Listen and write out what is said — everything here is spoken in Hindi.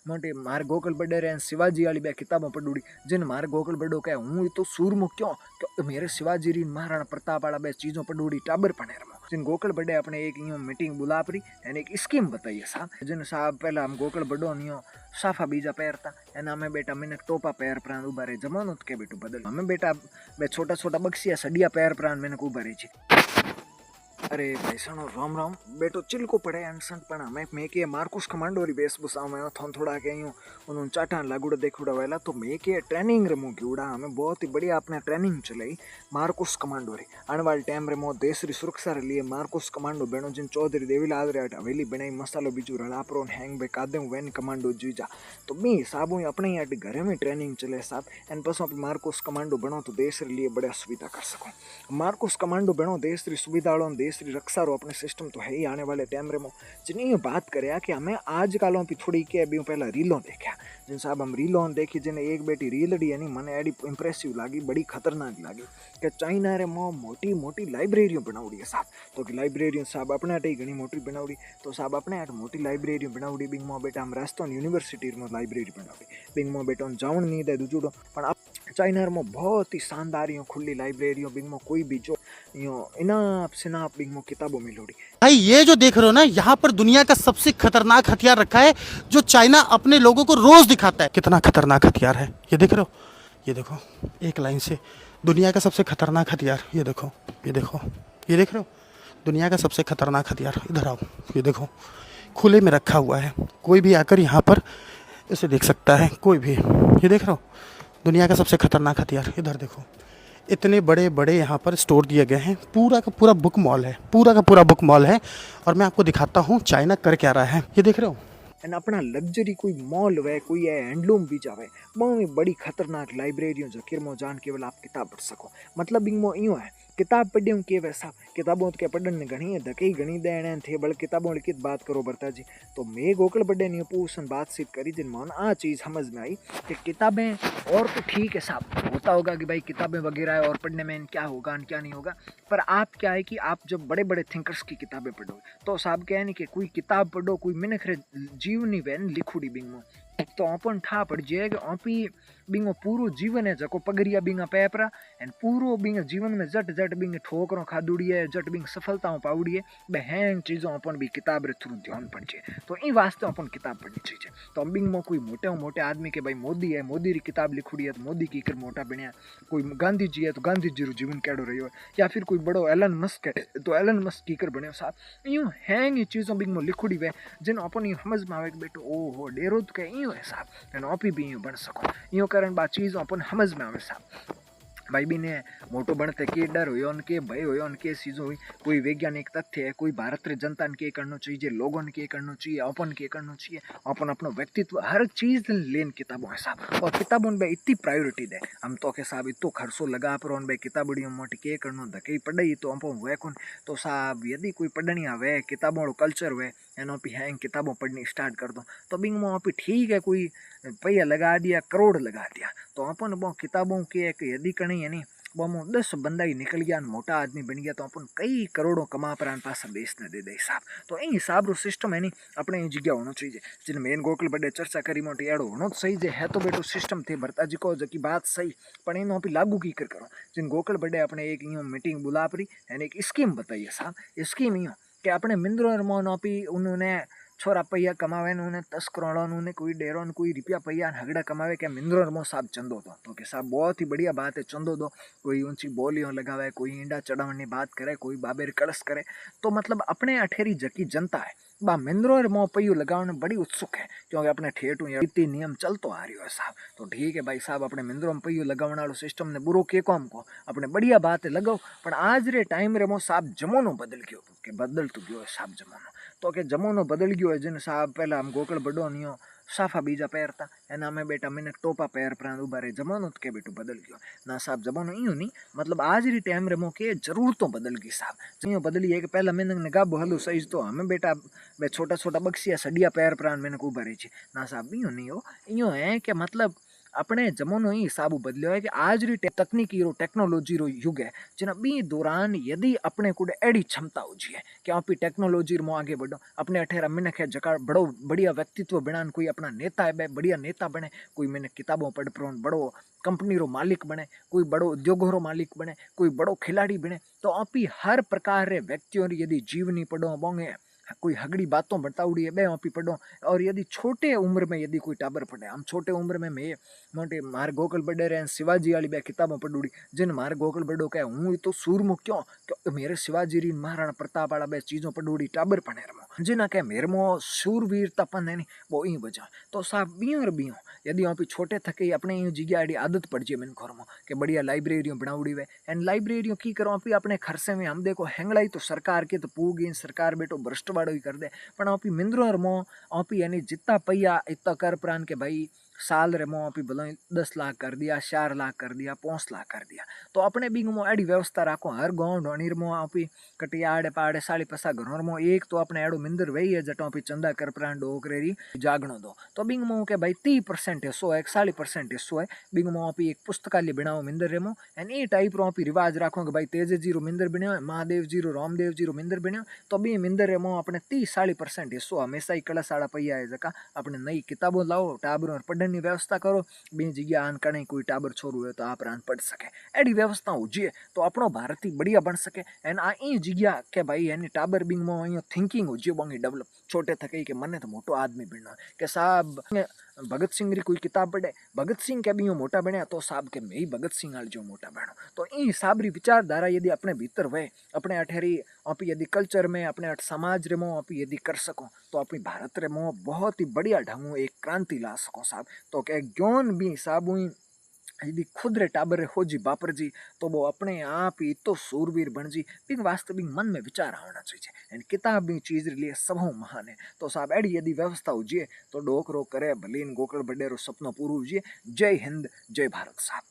मोटे मार गोकल बड़े रहे शिवाजी वाली बे किताबों पढ़ूड़ी जिन मार गोकल बड़ो कहे हूँ तो सूरमु क्यों मेरे शिवाजी री महाराणा प्रताप वाला बे चीजों पढ़ूड़ी टाबर पने रमो जिन गोकल बड़े अपने एक यूं मीटिंग बुला परी एने एक स्कीम बताइए साहब जिन साहब पहला हम गोकल बड़ो नियो साफा बीजा पैरता एना हमें बेटा मैंने टोपा पैर प्राण उबारे जमानो तो के बेटू बदल हमें बेटा बे छोटा छोटा बक्सिया सडिया पैर प्राण मैंने उबारे छी अरे भाई सणो राम राम बेटो चिलको पड़े अनसन पण मैं के मार्कुस कमांडो री वेशभूषा में थोन थोड़ा के यूं उन चाटान लागुड़ा देखुड़ा वेला तो मैं के ट्रेनिंग रे मुकी उड़ा हमें बहुत ही बढ़िया अपने ट्रेनिंग चलाई मार्कुस कमांडो री आने वाले टाइम रे मो देश री सुरक्षा रे लिए मार्कुस कमांडो बेनो जिन चौधरी देवीलाल रे हवेली बनाई मसालो बीजू रणापरो हैंग बे कादे वेन कमांडो जीजा तो मी साबू अपने यहाँ घरे में ट्रेनिंग चले साहब एन पसो मार्कुस कमांडो बनो तो देश रे लिए बढ़िया सुविधा कर सको मार्कुस कमांडो बनो देश री सुविधा देश रक्षा रो अपने सिस्टम तो है ही आने वाले टाइम रे मो जिन्हें बात करे कि हमें आज कालों की थोड़ी के अभी पहला रीलों देखा जिन साहब हम रीलों देखी जिन्हें एक बेटी रील डी यानी मने एडी इंप्रेसिव लगी बड़ी खतरनाक लगी कि चाइना रे मो मोटी मोटी लाइब्रेरियों बनावड़ी है साहब तो कि लाइब्रेरियों साहब अपने अटे घनी मोटी बनावड़ी तो साहब अपने अट मोटी लाइब्रेरियों बनावड़ी बिंग मो बेटा हम राजस्थान यूनिवर्सिटी में लाइब्रेरी बनावड़ी बिंग मो बेटा जावन नहीं दे दूजूडो पण चाइना में बहुत ही शानदार खुली लाइब्रेरियों बिंग मो कोई भी जो इनाप सिनाप बिंग मो किताबों में लोड़ी भाई ये जो देख रहे हो ना, यहाँ पर दुनिया का सबसे खतरनाक हथियार रखा है जो चाइना अपने लोगों को रोज दिखाता है। कितना खतरनाक हथियार है ये देख रहे हो, ये देखो एक लाइन से दुनिया का सबसे खतरनाक हथियार, ये देखो ये देखो ये देख रहे हो दुनिया का सबसे खतरनाक हथियार। इधर आओ, ये देखो खुले में रखा हुआ है, कोई भी आकर यहाँ पर इसे देख सकता है, कोई भी। ये देख रहे हो दुनिया का सबसे खतरनाक हथियार। इधर देखो इतने बड़े बड़े यहाँ पर स्टोर दिए गए हैं, पूरा का पूरा बुक मॉल है, पूरा का पूरा बुक मॉल है। और मैं आपको दिखाता हूँ चाइना कर क्या रहा है, ये देख रहे हो। एंड अपना लग्जरी कोई मॉल वे कोई है हैंडलूम भी जावे बहुत बड़ी खतरनाक लाइब्रेरियों जो किरमो जान केवल आप किताब पढ़ सको मतलब इनमो यूँ है किताब पढ़ियो के वैसा किताबों के पढ़ने घनी है धकई घनी देने थे बल किताबों की बात करो बरता जी तो मैं गोकल बड़े नहीं पूछन बातचीत करी जिन मन आ चीज़ समझ में आई कि किताबें और तो ठीक है साहब होता होगा कि भाई किताबें वगैरह है और पढ़ने में क्या होगा क्या नहीं होगा पर आप क्या है कि आप जब बड़े बड़े थिंकर्स की किताबें पढ़ोगे तो साहब क्या है नहीं कि कोई किताब पढ़ो कोई मिनख रे जीवनी वैन लिखुड़ी बिंगो तो अपन ठा पड़ जाए कि आपी बिंगो पूरो जीवन है जको पगरिया बिंगा पेपरा एंड पूरो बिंग जीवन में जट जट बिंग ठोकरों खादुड़ी है जट बिंग सफलताओं पाउड़ी है बहन चीज़ों अपन भी किताब रे थ्रू ध्यान पड़ जाए तो इन वास्ते अपन किताब पढ़नी चाहिए तो हम बिंग में कोई मोटे मोटे आदमी के भाई मोदी है मोदी री किताब लिखुड़ी है तो मोदी की कर मोटा बनिया कोई गांधी जी है तो गांधी जी रो जीवन कैडो रही या फिर कोई बड़ो एलन मस्क है तो एलन मस्क की कर बने साहब यूँ हैंग चीज़ों बिंग में लिखुड़ी वे जिन अपन यूँ समझ में आवे कि बेटो ओहो डेरो तो कहीं यूँ है साहब एंड आप भी यूँ बन सको यूँ कारण बात चीज़ अपन समझ में आवे साहब भाई भी ने मोटो बनते के डर हो उनके भय हो उनके चीज़ों हुई कोई वैज्ञानिक तथ्य है कोई भारत रे जनता के करना चाहिए लोगों के करना चाहिए अपन के करना चाहिए अपन अपना व्यक्तित्व हर चीज़ लेन किताबों है साहब और किताबों में इतनी प्रायोरिटी दे हम तो के साहब इतो खर्चो लगा पर उन भाई किताबड़ियों मोटी के करना धके पढ़ाई तो हम हुए कौन तो साहब यदि कोई पढ़नी आवे किताबों कल्चर हुए एनो भी है किताबों पढ़नी स्टार्ट कर दो तो बिंग में आप ठीक है कोई पैया लगा दिया करोड़ लगा दिया तो अपन वो किताबों के एक यदि कहीं है नहीं वो 10 बंदा ही निकल गया मोटा आदमी बन गया तो अपन कई करोड़ों कमा पर पास देश ने दे दे हिसाब तो इन हिसाब रो सिस्टम है नहीं अपने ये जगह होना चाहिए जिन मेन गोकल बड़े चर्चा करी मोटी एड़ो होना तो सही है तो बेटो सिस्टम थे भरता जी को की बात सही पर इन भी लागू की कर करो जिन गोकल बड़े अपने एक यूँ मीटिंग बुला परी यानी एक स्कीम बताइए साहब स्कीम यूँ कि अपने मिंद्रो मोनोपी उन्होंने छोरा पैया कमावे उन्हें 10 करोड़ उन्हें कोई डेरो कोई रुपया पैया हगड़ा कमावे क्या मिंद्रो मो साहब चंदो दो तो कि साहब बहुत ही बढ़िया बात है चंदो दो कोई ऊंची बोलियों लगावे कोई ईंडा चढ़ावनी बात करे कोई बाबेर कड़स करे तो मतलब अपने अठेरी जकी जनता है बा मिंद्रो मो पैयो लगाने बड़ी उत्सुक है क्योंकि अपने ठेठू इतनी नियम चलतो आ रही है साहब तो ठीक है भाई साहब अपने मिंद्रो में पैयो लगाने वालों सिस्टम ने बुरो के कौम को अपने बढ़िया बात है लगाओ पर आज रे टाइम रे मो साहब जमानो बदल गयो के बदल तो गयो है साहब जमानो तो के जमानो बदल गयो है जिन साहब पहला हम गोकल बड़ो नियो साफा बीजा पैरता एना में बेटा मैंने टोपा पैर प्राण उबारे जमानो तो के बेटू बदल गयो ना साहब जमानो यूँ नहीं मतलब आज री टाइम रे मोके जरूरतों बदल गई साहब यूँ बदली है कि पहला मैंने ने गाबो हलो सही तो हमें बेटा वे छोटा छोटा बक्सिया सडिया पैर प्राण मैंने उबारे छी ना साहब यूँ नहीं हो यूँ है कि मतलब अपने जमानो ही हिसाब बदलियो है कि आज री तकनीकी रो टेक्नोलॉजी रो युग है जना बी दौरान यदि अपने कुछ एडी क्षमता होजी है कि आप टेक्नोलॉजी मो आगे बढ़ो अपने अठेरा मिनख है जका बड़ो बढ़िया व्यक्तित्व बनान कोई अपना नेता है बढ़िया नेता बने कोई मैंने किताबों पढ़ प्रो बड़ो कंपनी रो मालिक बने कोई बड़ो उद्योगों रो मालिक बने कोई बड़ो खिलाड़ी बने तो आप हर प्रकार रे व्यक्तियों यदि जीवनी पढ़ो बोंगे कोई हगड़ी बातों बताउड़ी है बे आप पढ़ो और यदि छोटे उम्र में यदि कोई टाबर पढ़े हम छोटे उम्र में मैं मोटे मार गोकल बड़े रहे शिवाजी वाली बे किताबें पढ़ूड़ी जिन मार गोकल बड़ो कहे हूँ तो सूरमो क्यों मेरे शिवाजी री महाराणा प्रताप वाला बे चीजों पढ़ूड़ी टाबर पढ़े रमो जिना कहे मेरे मो सूरवीरता पन है वो ई वजह तो साहब बियो यदि आप छोटे थके अपने जगह आड़ी आदत पड़ जाए मैंने खोरमो कि बढ़िया लाइब्रेरियों बनाउड़ी वे एंड लाइब्रेरियों की करो आप अपने खर्चे में हम देखो हेंगलाई तो सरकार के तो पूगी सरकार बेटो भ्रष्टवाड़ो ही कर दे पण आप मिंद्रो रमो आप यानी जितना पैया इतना कर प्राण के भाई साल रे मो आप भलो 10 लाख कर दिया 4 लाख कर दिया 5 लाख कर दिया तो अपने बिंग मो एडी व्यवस्था राखो हर गाँव ढोणीर मो आप कटियाड़े पाड़े 40-50 घरों मो एक तो अपने एडो मिंदर वही है जटो आप चंदा कर प्राण डोकरेरी जागणो दो तो बिंग मो के भाई 30% हिस्सो है 40% हिस्सो है बिंग मो आप एक पुस्तकालय बनाओ मिंदर रे मो एंड ए टाइप रो आप रिवाज राखो कि भाई तेजे जी रो मिंदर बन्यो महादेव जी रो रामदेव जी रो मिंदर बन्यो तो बी मिंदर रे मो अपने 30-40% हिस्सो हमेशा ही कड़ासाड़ा पैया है जका अपने नई किताबों लाओ टाबरों पढ़ने ની વ્યવસ્થા કરો બી જગ્યા આન કણે કોઈ ટાબર છોરું હોય તો આ પ્રાણ પડ શકે એડી વ્યવસ્થા હોજીએ તો આપણો ભારતી बढ़िया बन सके एंड आ ई जग्या के भाई एनी टाबर बिंग मो अँ थिंकिंग होजिए बोंगी डेवलप छोटे थके कि मने तो मोटो आदमी बनना के साहब भगत सिंह री कोई किताब पढ़े भगत सिंह के भी मोटा बने तो साहब के मैं ही भगत सिंह जो मोटा बनो तो ई हिसाब री विचारधारा यदि अपने भीतर वे अपने अठेरी आप यदि कल्चर में अपने समाज रे मो आप यदि कर सको तो अपनी भारत रे मो बहुत ही बढ़िया ढंग एक क्रांति ला सको साहब तो क्या ज्ञान भी हिसाब हुई यदि खुद रे टाबर रे होजी बापर जी तो वो अपने आप ही तो सूरवीर बन जी बिन वास्तविक मन में विचार आना चाहिए एंड किताब भी चीज रे लिए सबो महान है तो साहब एडी यदि व्यवस्था होजिए तो डोकरो करे भलीन गोकल बडेरो सपनो पूरू होजिए जय हिंद जय भारत साहब।